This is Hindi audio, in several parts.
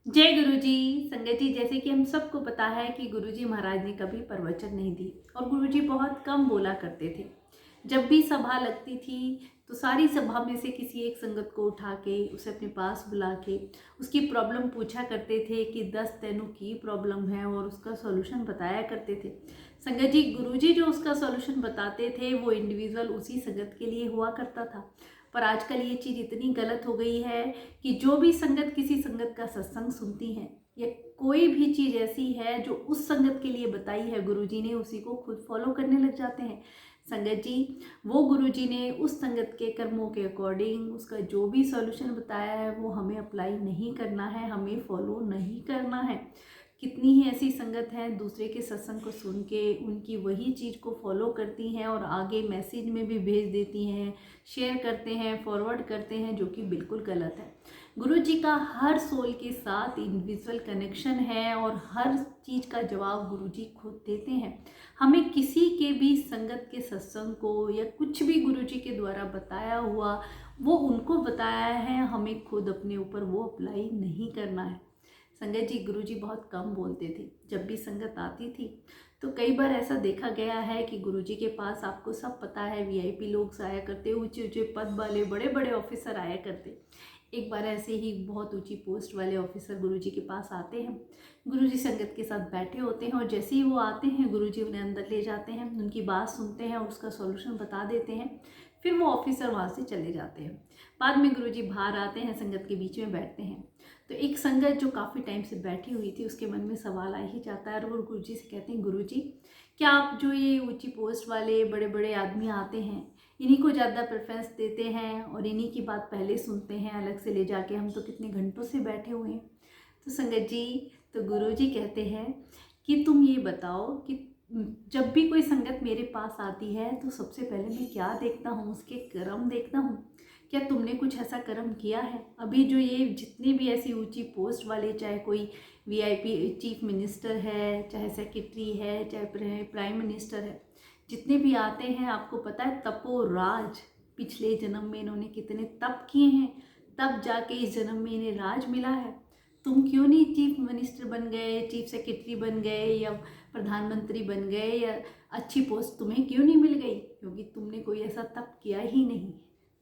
जय गुरुजी। संगत जी, जैसे कि हम सबको पता है कि गुरुजी महाराज ने कभी प्रवचन नहीं दी और गुरुजी बहुत कम बोला करते थे। जब भी सभा लगती थी तो सारी सभा में से किसी एक संगत को उठा के उसे अपने पास बुला के उसकी प्रॉब्लम पूछा करते थे कि 10 तेनू की प्रॉब्लम है और उसका सॉल्यूशन बताया करते थे। संगत जी, गुरुजी जो उसका सॉल्यूशन बताते थे वो इंडिविजुअल उसी संगत के लिए हुआ करता था। पर आजकल ये चीज़ इतनी गलत हो गई है कि जो भी संगत किसी संगत का सत्संग सुनती है या कोई भी चीज़ ऐसी है जो उस संगत के लिए बताई है गुरुजी ने, उसी को खुद फॉलो करने लग जाते हैं। संगत जी, वो गुरुजी ने उस संगत के कर्मों के अकॉर्डिंग उसका जो भी सॉल्यूशन बताया है वो हमें अप्लाई नहीं करना है, हमें फॉलो नहीं करना है। कितनी ही ऐसी संगत है दूसरे के सत्संग को सुन के उनकी वही चीज़ को फॉलो करती हैं और आगे मैसेज में भी भेज देती हैं, शेयर करते हैं, फॉरवर्ड करते हैं, जो कि बिल्कुल गलत है। गुरु जी का हर सोल के साथ इंडिविजुअल कनेक्शन है और हर चीज़ का जवाब गुरु जी खुद देते हैं। हमें किसी के भी संगत के सत्संग को या कुछ भी गुरु जी के द्वारा बताया हुआ वो उनको बताया है, हमें खुद अपने ऊपर वो अप्लाई नहीं करना है। संगत जी, गुरुजी बहुत कम बोलते थे। जब भी संगत आती थी तो कई बार ऐसा देखा गया है कि गुरुजी के पास, आपको सब पता है, वीआईपी लोग आया करते, ऊंचे ऊंचे पद वाले बड़े बड़े ऑफिसर आया करते। एक बार ऐसे ही बहुत ऊंची पोस्ट वाले ऑफिसर गुरुजी के पास आते हैं। गुरुजी संगत के साथ बैठे होते हैं और जैसे ही वो आते हैं गुरुजी उन्हें अंदर ले जाते हैं, उनकी बात सुनते हैं और उसका सॉल्यूशन बता देते हैं। फिर वो ऑफिसर वहाँ से चले जाते हैं। बाद में गुरुजी बाहर आते हैं, संगत के बीच में बैठते हैं। तो एक संगत जो काफ़ी टाइम से बैठी हुई थी उसके मन में सवाल आ ही जाता है और वो गुरुजी से कहते हैं, गुरुजी क्या आप जो ये ऊंची पोस्ट वाले बड़े बड़े आदमी आते हैं इन्हीं को ज़्यादा प्रेफरेंस देते हैं और इन्हीं की बात पहले सुनते हैं अलग से ले जाके, हम तो कितने घंटों से बैठे हुए हैं। तो संगत जी, तो गुरुजी कहते हैं कि तुम ये बताओ कि जब भी कोई संगत मेरे पास आती है तो सबसे पहले मैं क्या देखता हूँ, उसके कर्म देखता हूँ। क्या तुमने कुछ ऐसा कर्म किया है? अभी जो ये जितनी भी ऐसी ऊंची पोस्ट वाले, चाहे कोई वीआईपी चीफ मिनिस्टर है, चाहे सेक्रेटरी है, चाहे प्राइम मिनिस्टर है, जितने भी आते हैं, आपको पता है तपो राज पिछले जन्म में इन्होंने कितने तप किए हैं, तब जाके इस जन्म में इन्हें राज मिला है। तुम क्यों नहीं चीफ मिनिस्टर बन गए, चीफ सेक्रेटरी बन गए या प्रधानमंत्री बन गए या अच्छी पोस्ट तुम्हें क्यों नहीं मिल गई? क्योंकि तुमने कोई ऐसा तप किया ही नहीं।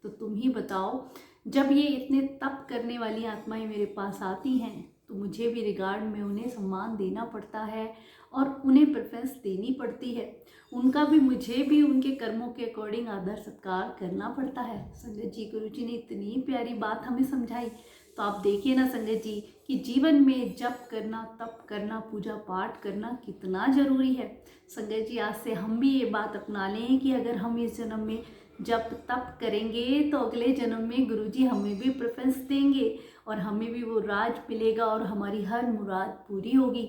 तो तुम ही बताओ, जब ये इतने तप करने वाली आत्माएं मेरे पास आती हैं तो मुझे भी रिगार्ड में उन्हें सम्मान देना पड़ता है और उन्हें प्रेफरेंस देनी पड़ती है। उनका भी, मुझे भी उनके कर्मों के अकॉर्डिंग आदर सत्कार करना पड़ता है। संगत जी, गुरु जी ने इतनी प्यारी बात हमें समझाई। तो आप देखिए ना संगत जी कि जीवन में जप करना, तप करना, पूजा पाठ करना कितना ज़रूरी है। संगत जी, आज से हम भी ये बात अपना लें कि अगर हम इस जन्म में जब तप करेंगे तो अगले जन्म में गुरुजी हमें भी प्रेफरेंस देंगे और हमें भी वो राज मिलेगा और हमारी हर मुराद पूरी होगी।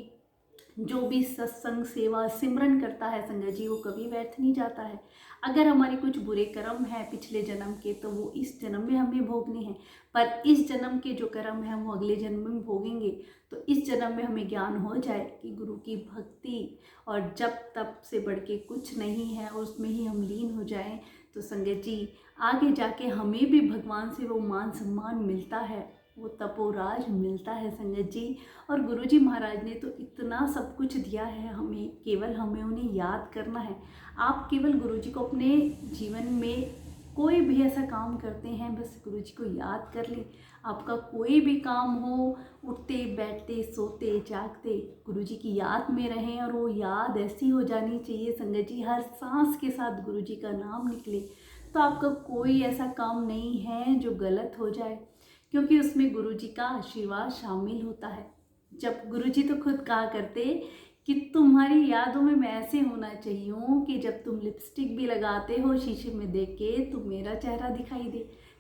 जो भी सत्संग सेवा सिमरन करता है संगत जी, वो कभी व्यर्थ नहीं जाता है। अगर हमारे कुछ बुरे कर्म हैं पिछले जन्म के तो वो इस जन्म में हमें भोगने हैं, पर इस जन्म के जो कर्म हैं वो अगले जन्म में भोगेंगे। तो इस जन्म में हमें ज्ञान हो जाए कि गुरु की भक्ति और जप तप से बढ़ के कुछ नहीं है और उसमें ही हम लीन हो जाएं, तो संगत जी आगे जाके हमें भी भगवान से वो मान सम्मान मिलता है, वो तपोराज मिलता है संगत जी। और गुरुजी महाराज ने तो इतना सब कुछ दिया है हमें, केवल हमें उन्हें याद करना है। आप केवल गुरुजी को अपने जीवन में कोई भी ऐसा काम करते हैं बस गुरुजी को याद कर लें। आपका कोई भी काम हो, उठते बैठते सोते जागते गुरुजी की याद में रहें और वो याद ऐसी हो जानी चाहिए संगत जी, हर सांस के साथ गुरुजी का नाम निकले। तो आपका कोई ऐसा काम नहीं है जो गलत हो जाए, क्योंकि उसमें गुरुजी का आशीर्वाद शामिल होता है। जब गुरुजी तो खुद कहा करते कि तुम्हारी यादों में मैं ऐसे होना चाहिए हूँ कि जब तुम लिपस्टिक भी लगाते हो शीशे में देख के तो मेरा चेहरा दिखाई दे।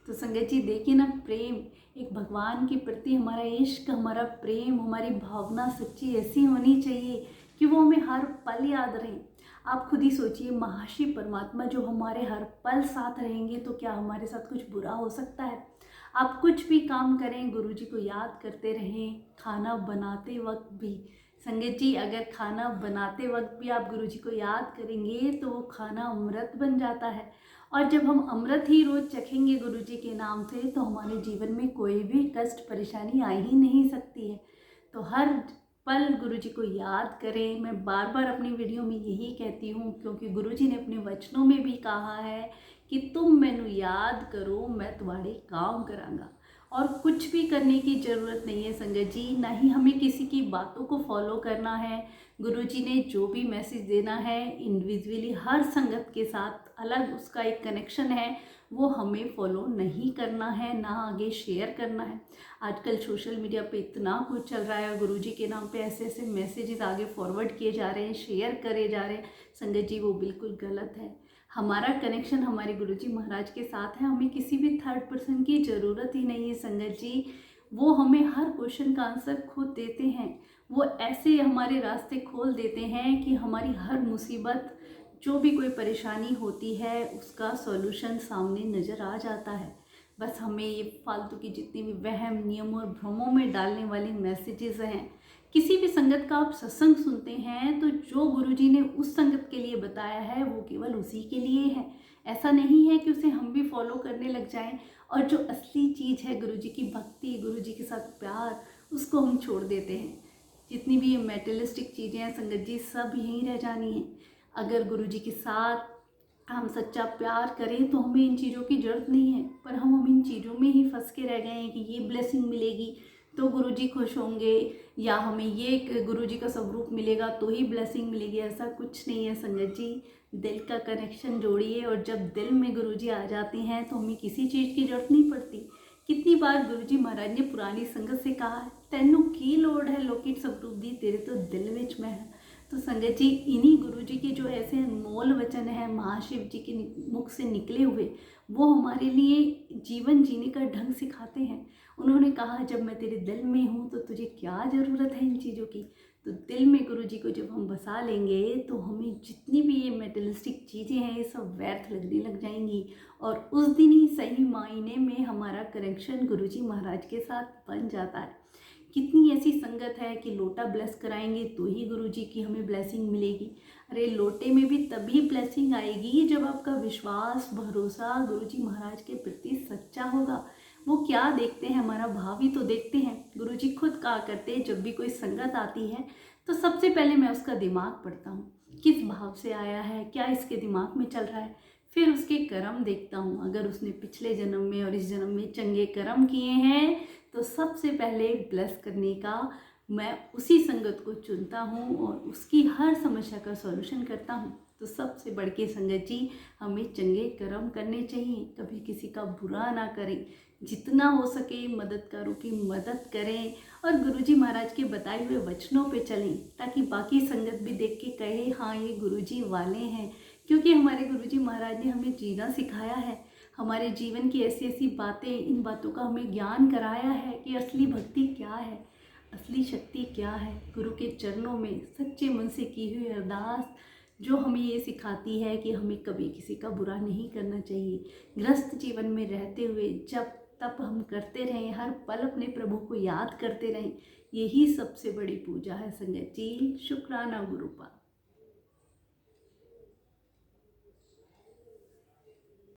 तो संगत जी देखिए ना, प्रेम, एक भगवान के प्रति हमारा इश्क, हमारा प्रेम, हमारी भावना सच्ची ऐसी होनी चाहिए कि वो हमें हर पल याद रहे। आप खुद ही सोचिए, महाशि परमात्मा जो हमारे हर पल साथ रहेंगे तो क्या हमारे साथ कुछ बुरा हो सकता है? आप कुछ भी काम करें गुरुजी को याद करते रहें। खाना बनाते वक्त भी संगत जी, अगर खाना बनाते वक्त भी आप गुरुजी को याद करेंगे तो वो खाना अमृत बन जाता है। और जब हम अमृत ही रोज चखेंगे गुरुजी के नाम से तो हमारे जीवन में कोई भी कष्ट परेशानी आ ही नहीं सकती है। तो हर पल गुरुजी को याद करें। मैं बार बार अपनी वीडियो में यही कहती हूँ, क्योंकि गुरुजी ने अपने वचनों में भी कहा है कि तुम मैनू याद करो, मैं तुम्हारे काम करांगा। और कुछ भी करने की ज़रूरत नहीं है संगत जी, ना ही हमें किसी की बातों को फॉलो करना है। गुरुजी ने जो भी मैसेज देना है इंडिविजुअली हर संगत के साथ अलग उसका एक कनेक्शन है, वो हमें फॉलो नहीं करना है, ना आगे शेयर करना है। आजकल सोशल मीडिया पे इतना कुछ चल रहा है, गुरुजी के नाम पे ऐसे ऐसे मैसेजेस आगे फॉरवर्ड किए जा रहे हैं, शेयर करे जा रहे हैं। संगत जी वो बिल्कुल गलत है। हमारा कनेक्शन हमारे गुरुजी महाराज के साथ है, हमें किसी भी थर्ड पर्सन की ज़रूरत ही नहीं है संगत जी। वो हमें हर क्वेश्चन का आंसर खुद देते हैं। वो ऐसे हमारे रास्ते खोल देते हैं कि हमारी हर मुसीबत, जो भी कोई परेशानी होती है, उसका सॉल्यूशन सामने नज़र आ जाता है। बस हमें ये फालतू की जितनी भी वहम, नियम और भ्रमों में डालने वाले मैसेजेस हैं, किसी भी संगत का आप सत्संग सुनते हैं तो जो गुरुजी ने उस संगत के लिए बताया है वो केवल उसी के लिए है। ऐसा नहीं है कि उसे हम भी फॉलो करने लग जाएं और जो असली चीज़ है गुरुजी की भक्ति, गुरुजी के साथ प्यार, उसको हम छोड़ देते हैं। जितनी भी ये मेटेरियलिस्टिक चीज़ें हैं संगत जी, सब यहीं रह जानी हैं। अगर गुरुजी के साथ हम सच्चा प्यार करें तो हमें इन चीज़ों की ज़रूरत नहीं है, पर हम इन चीज़ों में ही फंस के रह गए हैं कि ये ब्लेसिंग मिलेगी तो गुरुजी खुश होंगे, या हमें ये गुरुजी का स्वरूप मिलेगा तो ही ब्लेसिंग मिलेगी। ऐसा कुछ नहीं है संगत जी। दिल का कनेक्शन जोड़िए, और जब दिल में गुरुजी आ जाते हैं तो हमें किसी चीज़ की ज़रूरत नहीं पड़ती। कितनी बार गुरुजी महाराज ने पुरानी संगत से कहा है, तैनू की लोड़ है लोकित स्वरूप दी, तेरे तो दिल विच मैं है। तो संगत जी, इन्हीं गुरुजी के जो ऐसे अनमोल वचन है महाशिव जी के मुख से निकले हुए, वो हमारे लिए जीवन जीने का ढंग सिखाते हैं। उन्होंने कहा, जब मैं तेरे दिल में हूँ तो तुझे क्या ज़रूरत है इन चीज़ों की। तो दिल में गुरुजी को जब हम बसा लेंगे तो हमें जितनी भी ये मेटेरियलिस्टिक चीज़ें हैं ये सब व्यर्थ लगने लग जाएंगी, और उस दिन ही सही मायने में हमारा कनेक्शन गुरुजी महाराज के साथ बन जाता है। कितनी ऐसी संगत है कि लोटा ब्लेस कराएंगे तो ही गुरुजी की हमें ब्लेसिंग मिलेगी। अरे लोटे में भी तभी ब्लेसिंग आएगी जब आपका विश्वास, भरोसा गुरुजी महाराज के प्रति सच्चा होगा। वो क्या देखते हैं, हमारा भाव ही तो देखते हैं। गुरुजी खुद कहा करते हैं, जब भी कोई संगत आती है तो सबसे पहले मैं उसका दिमाग पढ़ता हूँ, किस भाव से आया है, क्या इसके दिमाग में चल रहा है। फिर उसके कर्म देखता हूँ, अगर उसने पिछले जन्म में और इस जन्म में चंगे कर्म किए हैं तो सबसे पहले ब्लेस करने का मैं उसी संगत को चुनता हूँ और उसकी हर समस्या का सॉल्यूशन करता हूँ। तो सबसे बढ़ के संगत जी, हमें चंगे कर्म करने चाहिए, कभी किसी का बुरा ना करें, जितना हो सके मददगारों की मदद करें और गुरुजी महाराज के बताए हुए वचनों पे चलें, ताकि बाकी संगत भी देख के कहे हाँ ये गुरुजी वाले हैं। क्योंकि हमारे गुरुजी महाराज ने हमें जीना सिखाया है, हमारे जीवन की ऐसी ऐसी बातें, इन बातों का हमें ज्ञान कराया है कि असली भक्ति क्या है, असली शक्ति क्या है। गुरु के चरणों में सच्चे मन से की हुई अरदास जो हमें ये सिखाती है कि हमें कभी किसी का बुरा नहीं करना चाहिए। गृहस्थ जीवन में रहते हुए जब तब हम करते रहें, हर पल अपने प्रभु को याद करते रहें, यही सबसे बड़ी पूजा है संगत जी। शुक्राना गुरुपा।